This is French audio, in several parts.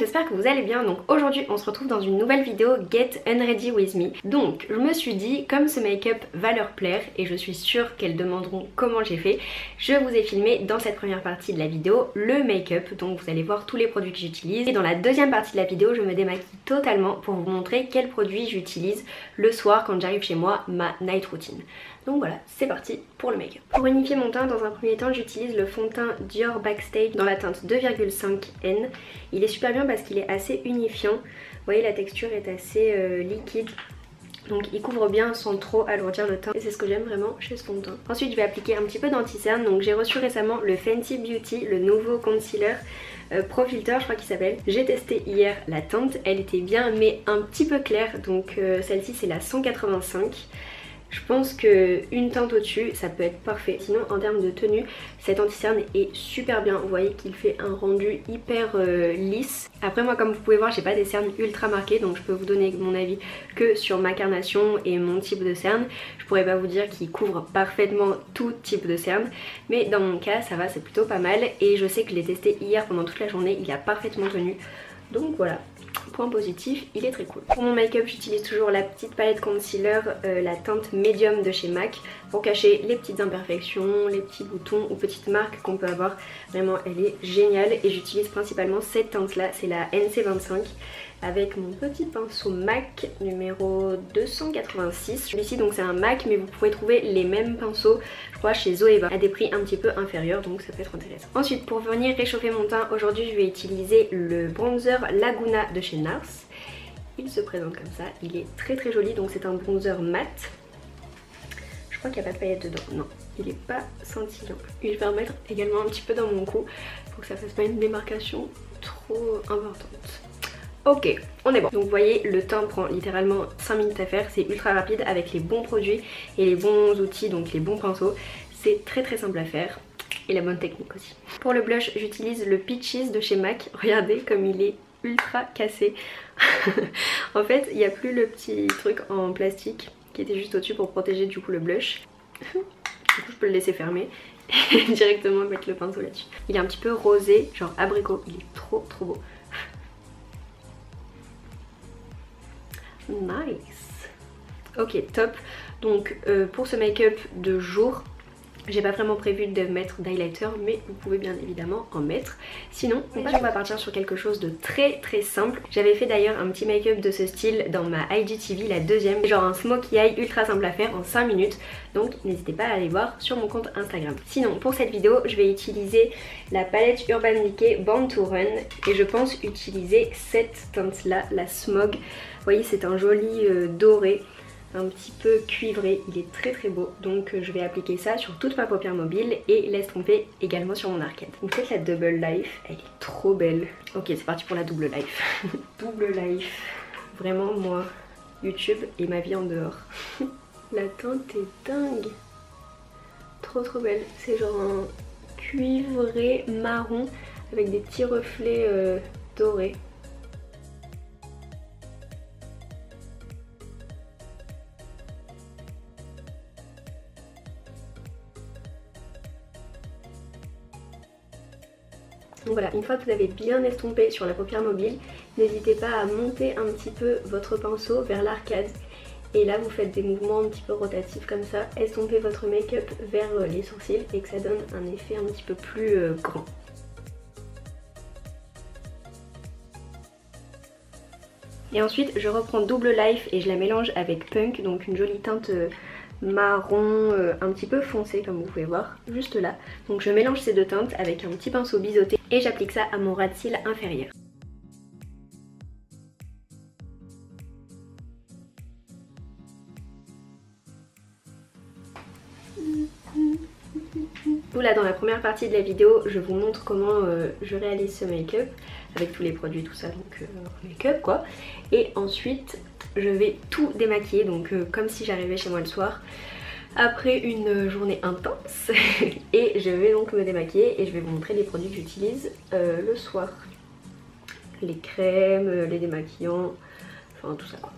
j'espère que vous allez bien. Donc aujourd'hui on se retrouve dans une nouvelle vidéo Get Unready With Me. Donc je me suis dit, comme ce make-up va leur plaire et je suis sûre qu'elles demanderont comment j'ai fait, je vous ai filmé dans cette première partie de la vidéo le make-up. Donc vous allez voir tous les produits que j'utilise. Et dans la deuxième partie de la vidéo je me démaquille totalement pour vous montrer quels produits j'utilise le soir quand j'arrive chez moi, ma night routine. Donc voilà, c'est parti pour le make-up. Pour unifier mon teint, dans un premier temps, j'utilise le fond de teint Dior Backstage dans la teinte 2,5N. Il est super bien parce qu'il est assez unifiant. Vous voyez, la texture est assez liquide. Donc il couvre bien sans trop alourdir le teint. Et c'est ce que j'aime vraiment chez ce fond de teint. Ensuite, je vais appliquer un petit peu d'anti-cerne. Donc j'ai reçu récemment le Fenty Beauty, le nouveau concealer Pro Filter, je crois qu'il s'appelle. J'ai testé hier la teinte. Elle était bien, mais un petit peu claire. Donc celle-ci, c'est la 185. Je pense qu'une teinte au-dessus, ça peut être parfait. Sinon, en termes de tenue, cet anti-cerne est super bien. Vous voyez qu'il fait un rendu hyper lisse. Après moi, comme vous pouvez voir, j'ai pas des cernes ultra marquées, donc je peux vous donner mon avis que sur ma carnation et mon type de cerne. Je pourrais pas vous dire qu'il couvre parfaitement tout type de cerne, mais dans mon cas, ça va, c'est plutôt pas mal. Et je sais que je l'ai testé hier pendant toute la journée, il a parfaitement tenu. Donc voilà. Point positif, il est très cool. Pour mon make-up, j'utilise toujours la petite palette concealer, la teinte médium de chez MAC pour cacher les petites imperfections, les petits boutons ou petites marques qu'on peut avoir. Vraiment, elle est géniale et j'utilise principalement cette teinte là, c'est la NC25 avec mon petit pinceau MAC numéro 286. Celui-ci donc c'est un MAC, mais vous pouvez trouver les mêmes pinceaux je crois chez Zoeva à des prix un petit peu inférieurs, donc ça peut être intéressant. Ensuite, pour venir réchauffer mon teint, aujourd'hui je vais utiliser le bronzer Laguna de chez NARS. Il se présente comme ça, il est très très joli, donc c'est un bronzer mat. Je crois qu'il n'y a pas de paillettes dedans, non, il n'est pas scintillant. Et je vais en mettre également un petit peu dans mon cou pour que ça fasse pas une démarcation trop importante. Ok, on est bon. Donc vous voyez, le teint prend littéralement 5 minutes à faire, c'est ultra rapide avec les bons produits et les bons outils, donc les bons pinceaux. C'est très très simple à faire et la bonne technique aussi. Pour le blush, j'utilise le Peaches de chez MAC. Regardez comme il est ultra cassé. En fait, il n'y a plus le petit truc en plastique qui était juste au-dessus pour protéger du coup le blush. Du coup, je peux le laisser fermer et directement mettre le pinceau là-dessus. Il est un petit peu rosé, genre abricot, il est trop trop beau. Nice. Ok, top. Donc pour ce make-up de jour, j'ai pas vraiment prévu de mettre d'highlighter, mais vous pouvez bien évidemment en mettre. Sinon, on va partir sur quelque chose de très très simple. J'avais fait d'ailleurs un petit make-up de ce style dans ma IGTV, la deuxième. Genre un smokey eye ultra simple à faire en 5 minutes. Donc n'hésitez pas à aller voir sur mon compte Instagram. Sinon, pour cette vidéo, je vais utiliser la palette Urban Decay Born to Run. Et je pense utiliser cette teinte là, la Smog. Vous voyez, c'est un joli doré, un petit peu cuivré, il est très très beau. Donc je vais appliquer ça sur toute ma paupière mobile et l'estomper également sur mon arcade. Donc faites la double life, elle est trop belle. Ok, c'est parti pour la double life. Double life, vraiment moi, YouTube et ma vie en dehors. La teinte est dingue, trop trop belle. C'est genre un cuivré marron avec des petits reflets dorés. Donc voilà, une fois que vous avez bien estompé sur la paupière mobile, n'hésitez pas à monter un petit peu votre pinceau vers l'arcade. Et là vous faites des mouvements un petit peu rotatifs comme ça, estompez votre make-up vers les sourcils et que ça donne un effet un petit peu plus grand. Et ensuite je reprends Double Life et je la mélange avec Punk, donc une jolie teinte marron un petit peu foncé comme vous pouvez voir juste là. Donc je mélange ces deux teintes avec un petit pinceau biseauté et j'applique ça à mon ras de cils inférieur. Là dans la première partie de la vidéo je vous montre comment je réalise ce make-up avec tous les produits, tout ça, donc make-up quoi. Et ensuite je vais tout démaquiller, donc comme si j'arrivais chez moi le soir après une journée intense. Et je vais donc me démaquiller et je vais vous montrer les produits que j'utilise le soir. Les crèmes, les démaquillants, enfin tout ça quoi.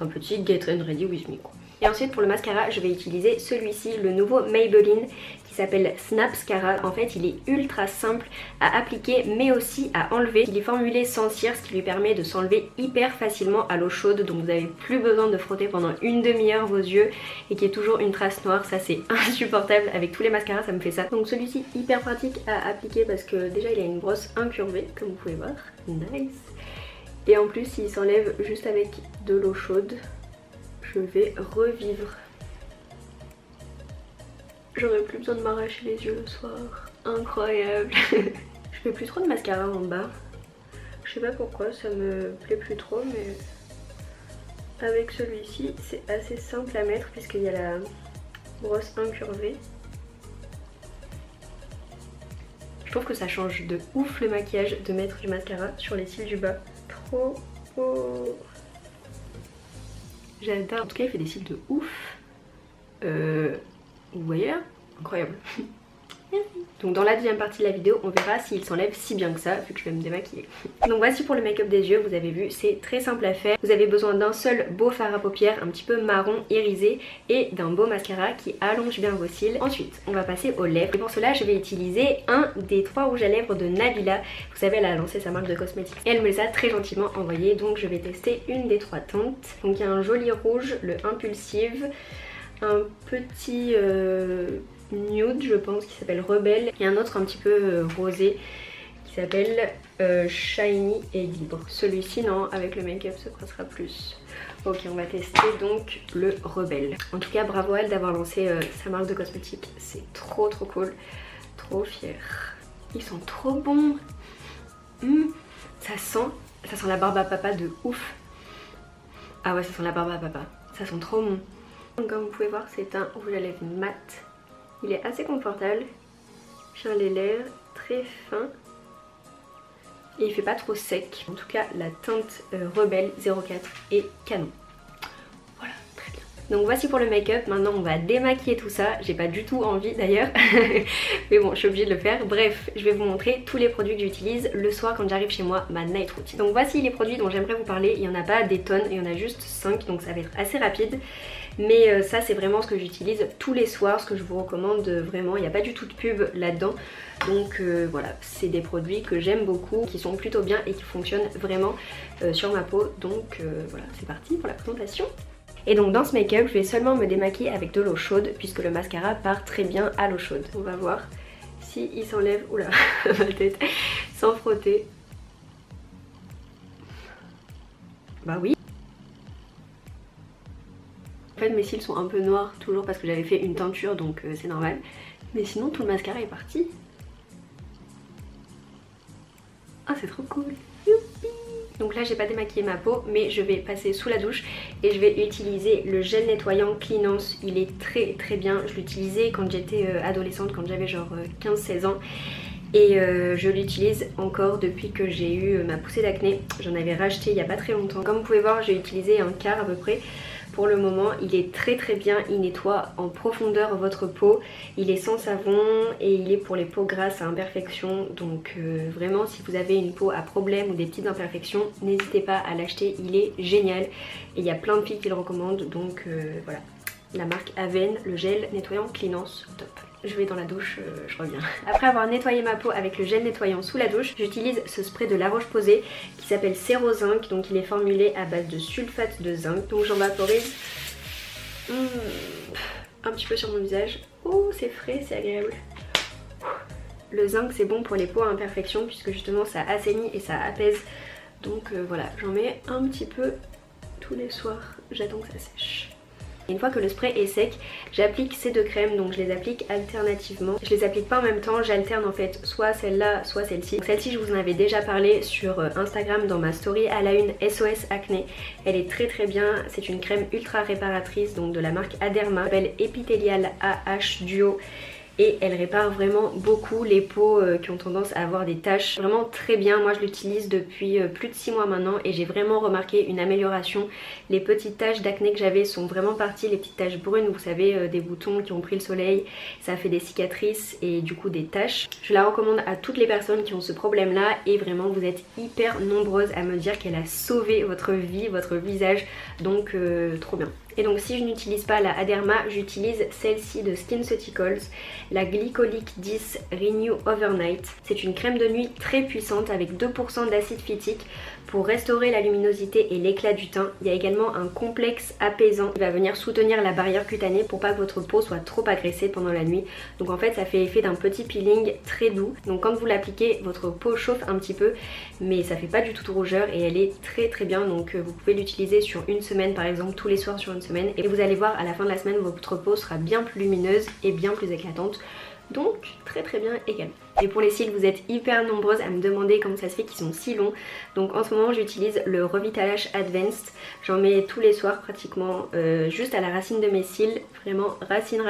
Un petit Get Ready With Me quoi. Et ensuite pour le mascara je vais utiliser celui-ci, le nouveau Maybelline qui s'appelle Snapscara. En fait il est ultra simple à appliquer mais aussi à enlever. Il est formulé sans cire, ce qui lui permet de s'enlever hyper facilement à l'eau chaude, donc vous n'avez plus besoin de frotter pendant une demi-heure vos yeux et qu'il y ait toujours une trace noire. Ça c'est insupportable, avec tous les mascaras ça me fait ça. Donc celui-ci hyper pratique à appliquer parce que déjà il a une brosse incurvée comme vous pouvez voir, nice. Et en plus il s'enlève juste avec de l'eau chaude. Je vais revivre. J'aurais plus besoin de m'arracher les yeux le soir. Incroyable. Je fais plus trop de mascara en bas. Je sais pas pourquoi, ça me plaît plus trop, mais avec celui-ci c'est assez simple à mettre puisqu'il y a la brosse incurvée. Je trouve que ça change de ouf le maquillage de mettre du mascara sur les cils du bas. Trop beau. J'adore. En tout cas il fait des cils de ouf. Vous voyez là? Incroyable. Donc dans la deuxième partie de la vidéo on verra s'il s'enlève si bien que ça vu que je vais me démaquiller. Donc voici pour le make-up des yeux, vous avez vu c'est très simple à faire. Vous avez besoin d'un seul beau fard à paupières un petit peu marron irisé et d'un beau mascara qui allonge bien vos cils. Ensuite on va passer aux lèvres et pour cela je vais utiliser un des 3 rouges à lèvres de Nabila. Vous savez elle a lancé sa marque de cosmétiques et elle me les a très gentiment envoyés, donc je vais tester une des 3 teintes. Donc il y a un joli rouge, le Impulsive, un petit nude je pense qui s'appelle Rebelle et un autre un petit peu rosé qui s'appelle Shiny et Libre. Celui-ci non, avec le make-up ça passera plus. Ok, on va tester donc le Rebelle. En tout cas bravo à elle d'avoir lancé sa marque de cosmétiques, c'est trop cool, trop fière. Ils sont trop bons. Ça sent la barbe à papa de ouf. Ah ouais ça sent la barbe à papa, ça sent trop bon. Donc comme vous pouvez voir c'est un rouge à lèvres mat. Il est assez confortable, fin les lèvres, très fin et il fait pas trop sec. En tout cas la teinte Rebelle 04 est canon. Voilà, très bien. Donc voici pour le make-up, maintenant on va démaquiller tout ça. J'ai pas du tout envie d'ailleurs, mais bon je suis obligée de le faire. Bref, je vais vous montrer tous les produits que j'utilise le soir quand j'arrive chez moi, ma night routine. Donc voici les produits dont j'aimerais vous parler, il y en a pas des tonnes, il y en a juste 5 donc ça va être assez rapide. Mais ça c'est vraiment ce que j'utilise tous les soirs, ce que je vous recommande vraiment, il n'y a pas du tout de pub là-dedans. Donc voilà, c'est des produits que j'aime beaucoup, qui sont plutôt bien et qui fonctionnent vraiment sur ma peau. Donc voilà, c'est parti pour la présentation. Et donc dans ce make-up, je vais seulement me démaquiller avec de l'eau chaude puisque le mascara part très bien à l'eau chaude. On va voir si il s'enlève, oula, ma tête, sans frotter. Bah oui. En fait mes cils sont un peu noirs toujours parce que j'avais fait une teinture donc c'est normal. Mais sinon tout le mascara est parti. Ah c'est trop cool. Youpi. Donc là j'ai pas démaquillé ma peau mais je vais passer sous la douche et je vais utiliser le gel nettoyant Cleanance. Il est très bien, je l'utilisais quand j'étais adolescente, quand j'avais genre 15-16 ans. Et je l'utilise encore depuis que j'ai eu ma poussée d'acné. J'en avais racheté il y a pas très longtemps. Comme vous pouvez voir j'ai utilisé un quart à peu près. Pour le moment il est très bien, il nettoie en profondeur votre peau, il est sans savon et il est pour les peaux grasses à imperfections. Donc vraiment si vous avez une peau à problème ou des petites imperfections, n'hésitez pas à l'acheter, il est génial et il y a plein de filles qui le recommandent. Donc voilà, la marque Aven, le gel nettoyant Cleanance, top. Je vais dans la douche, je reviens. Après avoir nettoyé ma peau avec le gel nettoyant sous la douche, j'utilise ce spray de La Roche-Posay qui s'appelle Cerozinc. Donc il est formulé à base de sulfate de zinc. Donc j'en vaporise un petit peu sur mon visage. Oh c'est frais, c'est agréable. Le zinc c'est bon pour les peaux à imperfection puisque justement ça assainit et ça apaise. Donc voilà, j'en mets un petit peu tous les soirs, j'attends que ça sèche. Une fois que le spray est sec, j'applique ces deux crèmes, donc je les applique alternativement. Je les applique pas en même temps, j'alterne en fait soit celle-là, soit celle-ci. Celle-ci je vous en avais déjà parlé sur Instagram dans ma story à la une SOS Acné. Elle est très bien, c'est une crème ultra réparatrice donc de la marque Aderma. Elle s'appelle Epithelial AH Duo. Et elle répare vraiment beaucoup les peaux qui ont tendance à avoir des taches. Vraiment très bien, moi je l'utilise depuis plus de 6 mois maintenant et j'ai vraiment remarqué une amélioration. Les petites taches d'acné que j'avais sont vraiment parties, les petites taches brunes, vous savez, des boutons qui ont pris le soleil, ça fait des cicatrices et du coup des taches. Je la recommande à toutes les personnes qui ont ce problème là et vraiment vous êtes hyper nombreuses à me dire qu'elle a sauvé votre vie, votre visage, donc trop bien. Et donc si je n'utilise pas la Aderma, j'utilise celle-ci de SkinCeuticals, la Glycolic 10 Renew Overnight. C'est une crème de nuit très puissante avec 2% d'acide phytique pour restaurer la luminosité et l'éclat du teint. Il y a également un complexe apaisant qui va venir soutenir la barrière cutanée pour pas que votre peau soit trop agressée pendant la nuit. Donc en fait ça fait effet d'un petit peeling très doux. Donc quand vous l'appliquez, votre peau chauffe un petit peu mais ça fait pas du tout de rougeur et elle est très bien. Donc vous pouvez l'utiliser sur une semaine par exemple, tous les soirs sur une semaine, et vous allez voir à la fin de la semaine votre peau sera bien plus lumineuse et bien plus éclatante. Donc très bien également. Et pour les cils, vous êtes hyper nombreuses à me demander comment ça se fait qu'ils sont si longs. Donc en ce moment j'utilise le Revitalash Advanced. J'en mets tous les soirs pratiquement, juste à la racine de mes cils. Vraiment racine,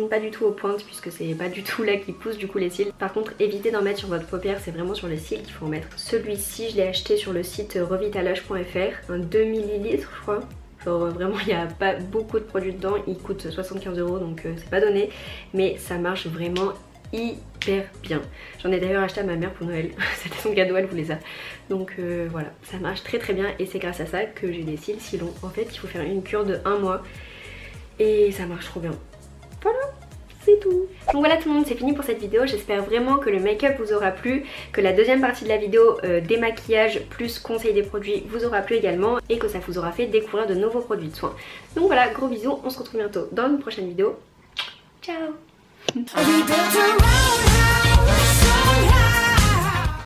pas du tout aux pointes puisque c'est pas du tout là qui pousse du coup les cils. Par contre évitez d'en mettre sur votre paupière, c'est vraiment sur les cils qu'il faut en mettre. Celui-ci je l'ai acheté sur le site revitalash.fr, un 2 ml je crois. Genre vraiment il n'y a pas beaucoup de produits dedans, il coûte 75 € donc c'est pas donné, mais ça marche vraiment hyper bien. J'en ai d'ailleurs acheté à ma mère pour Noël, c'était son cadeau, elle voulait ça. Donc voilà, ça marche très bien et c'est grâce à ça que j'ai des cils si longs. En fait il faut faire une cure de 1 mois et ça marche trop bien. Voilà, c'est tout. Donc voilà tout le monde, c'est fini pour cette vidéo. J'espère vraiment que le make-up vous aura plu, que la deuxième partie de la vidéo démaquillage plus conseil des produits vous aura plu également et que ça vous aura fait découvrir de nouveaux produits de soins. Donc voilà, gros bisous, on se retrouve bientôt dans une prochaine vidéo. Ciao.